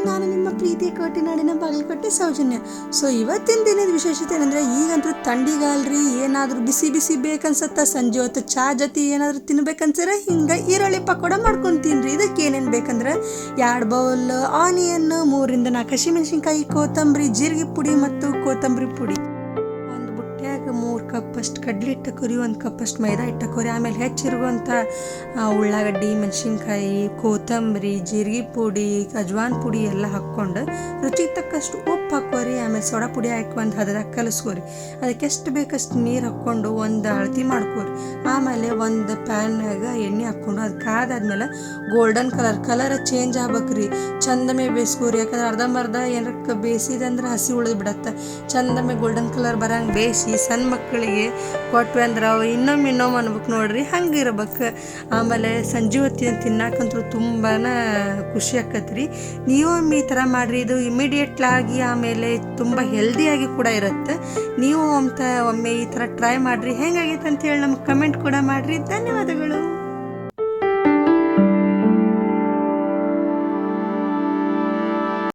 ನಾನು ನಿಮ್ಮ ಪ್ರೀತಿಯ ಕೋಟಿನಾಡಿನ ಬಾಗಲಕೋಟೆ ಸೌಜನ್ಯ. ಸೊ ಇವತ್ತಿನ ದಿನದ ವಿಶೇಷತೆ ಏನಂದರೆ, ಈಗಂತೂ ಥಂಡಿಗಾಲ್ರಿ ಏನಾದರೂ ಬಿಸಿ ಬಿಸಿ ಬೇಕನ್ಸತ್ತ, ಸಂಜೆ ಹೊತ್ತು ಚಾ ಜೊತೆ ಏನಾದರೂ ತಿನ್ಬೇಕನ್ಸಿದ್ರೆ ಹಿಂಗೆ ಈರುಳ್ಳಿ ಪಕೋಡ ಮಾಡ್ಕೊಂಡು ತಿನ್ನಿರಿ. ಇದಕ್ಕೆ ಏನೇನು ಬೇಕಂದ್ರೆ 2 ಬೌಲ್ ಆನಿಯನ್, 3 ರಿಂದ 4 ಹಸಿಮೆಣಸಿನ್ಕಾಯಿ, ಕೊತ್ತಂಬರಿ, ಜೀರಿಗೆ ಪುಡಿ ಮತ್ತು ಕೊತ್ತಂಬರಿ ಪುಡಿ, 3 ಕಪ್ಪಷ್ಟು ಕಡ್ಲೆ ಹಿಟ್ಟು ಹಾಕೋರಿ, 1 ಕಪ್ಪಷ್ಟು ಮೈದಾ ಹಿಟ್ಟು ಹಾಕೋರಿ. ಆಮೇಲೆ ಹೆಚ್ಚಿರುವಂಥ ಉಳ್ಳಾಗಡ್ಡಿ, ಮೆಣಸಿನ್ಕಾಯಿ, ಕೊತ್ತಂಬರಿ, ಜೀರಿಗೆ ಪುಡಿ, ಅಜ್ವಾನ್ ಪುಡಿ ಎಲ್ಲ ಹಾಕ್ಕೊಂಡು ರುಚಿಗೆ ತಕ್ಕಷ್ಟು ಉಪ್ಪು ಹಾಕೋರಿ. ಆಮೇಲೆ ಸೋಡಾ ಪುಡಿ ಹಾಕಿ ಒಂದು ಹದದಾಗ ಕಲಿಸ್ಕೋರಿ. ಅದಕ್ಕೆ ಎಷ್ಟು ಬೇಕಷ್ಟು ನೀರು ಹಾಕ್ಕೊಂಡು ಒಂದು ಅಳತಿ ಮಾಡ್ಕೋರಿ. ಆಮೇಲೆ ಒಂದು ಪ್ಯಾನ್ನಾಗ ಎಣ್ಣೆ ಹಾಕ್ಕೊಂಡು ಅದು ಕಾದಾದ್ಮೇಲೆ ಗೋಲ್ಡನ್ ಕಲರ್ ಚೇಂಜ್ ಆಗ್ಬೇಕ್ರಿ. ಚಂದಮೇ ಬೇಯಿಸ್ಕೋರಿ. ಯಾಕಂದ್ರೆ ಅರ್ಧಂಬರ್ಧ ಏನಕ್ಕೆ ಬೇಯಿಸಿದಂದ್ರೆ ಹಸಿ ಉಳಿದು ಬಿಡತ್ತೆ. ಚಂದಮೇ ಗೋಲ್ಡನ್ ಕಲರ್ ಬರಂಗೆ ಬೇಯಿಸಿ ಸಣ್ಣ ಮಕ್ಕಳಿಗೆ ಕೊಟ್ವಿ ಅಂದ್ರೆ ಅವು ಇನ್ನೊಮ್ಮೆ ಅನ್ಬೇಕು ನೋಡ್ರಿ, ಹಂಗೆ ಇರ್ಬೇಕು. ಆಮೇಲೆ ಸಂಜೆ ಹೊತ್ತಿನ ತಿನ್ನಕ್ಕಂತೂ ತುಂಬಾ ಖುಷಿ ಆಕತ್ರಿ. ನೀವು ಈ ಥರ ಮಾಡಿರಿ. ಇದು ಇಮಿಡಿಯೇಟ್ಲಾಗಿ ಆಮೇಲೆ ತುಂಬ ಹೆಲ್ದಿಯಾಗಿ ಕೂಡ ಇರುತ್ತೆ. ನೀವು ಒಮ್ಮೆ ಈ ಥರ ಟ್ರೈ ಮಾಡಿರಿ. ಹೆಂಗಾಗೈತೆ ಅಂತೇಳಿ ನಮ್ಗೆ ಕಮೆಂಟ್ ಕೂಡ ಮಾಡಿರಿ. ಧನ್ಯವಾದಗಳು.